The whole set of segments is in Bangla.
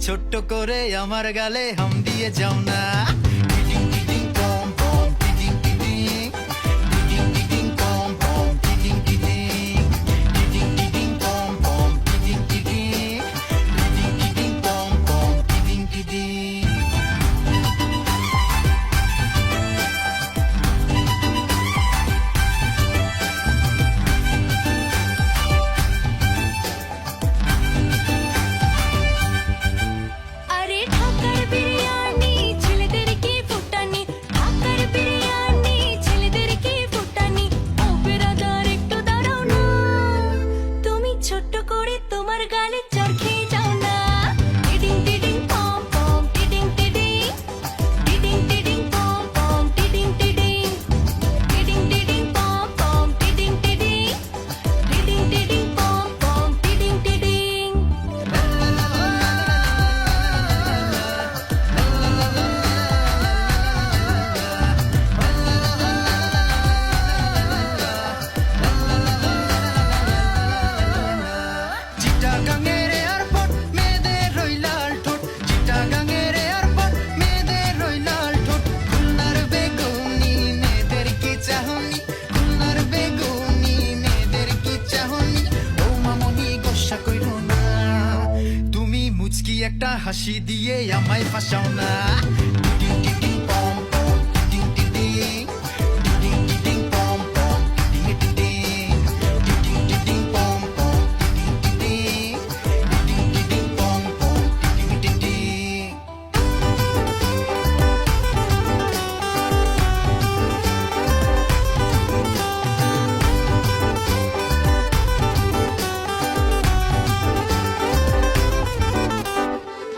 ছোট্ট করে আমার গালে হাম দিয়ে যাও না। টিটিং টিটিং পম পম টিটিং টিটিং, টিটিং টিটিং পম পম টিটিং টিটিং, টিটিং টিটিং পম পম টিটিং টিটিং, টিটিং টিটিং পম পম টিটিং টিটিং। আরে ঢাকার বিরিয়ানি ছেলেদের কি ফুটানি, ঢাকার বিরিয়ানি ছেলেদের কি ফুটানি। ও বেরাদার একটু দাঁড়াও না, তুমি ছোট্ট করে তোমার গালে চড় খেয়ে যাও না। টিডিং টিডিং পম পম টিডিং টিডিং, টিডিং টিডিং পম পম টিডিং টিডিং, টিডিং টিডিং পম পম টিডিং টিডিং, টিডিং টিডিং পম পম টিডিং টিডিং। চিটাগাঙের এয়ারপোর্ট মেয়েদের রই লাল ঠোঁট, চিটাগাঙের এয়ারপোর্ট মেয়েদের রই লাল ঠোঁট। খুলনার বেগুনি মেয়েদের কি চাহনি, খুলনার বেগুনি মেয়েদের কি চাহনি। ও মামনি গোসা কইরো না, তুমি মুচকি একটা হাসি দিয়ে আমায় ফাঁসাও না। টিটিং টিটিং পম পম টিটিং টিটিং, টিটিং টিটিং পম পম টিটিং টিটিং, টিটিং টিটিং পম পম টিটিং টিটিং, টিটিং টিটিং পম পম টিটিং টিটিং।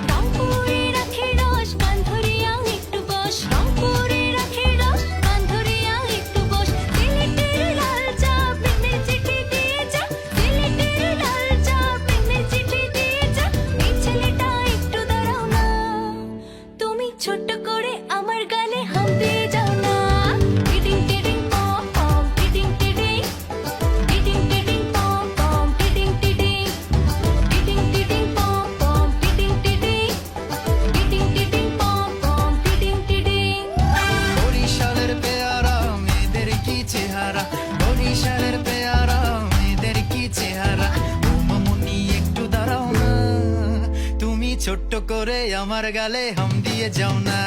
রংপুরে রাখে রস কান ধরিয়া একটু বস, রংপুরে রাখে রস কান ধরিয়া একটু বস। সিলেটের লাল চা প্রেমের চিঠি দিয়ে যা, সিলেটের লাল চা প্রেমের চিঠি দিয়ে যা। এই ছেলেটা একটু দাঁড়াও না, তুমি ছোট্ট করে আমার গালে হাম দিয়ে যাও না। টিডিং টিডিং পম পম টিডিং টিডিং, টিডিং টিডিং পম পম টিডিং টিডিং, টিডিং টিডিং পম পম টিডিং টিডিং, টিডিং টিডিং পম পম টিডিং টিডিং। বরিশালের পেয়ারা মেয়েদের কি চেহারা, বরিশালের পেয়ারা মেয়েদের কি চেহারা। ও মামনি একটু দাঁড়াও না, তুমি ছোট্ট করে আমার গালে হাম দিয়ে যাও না।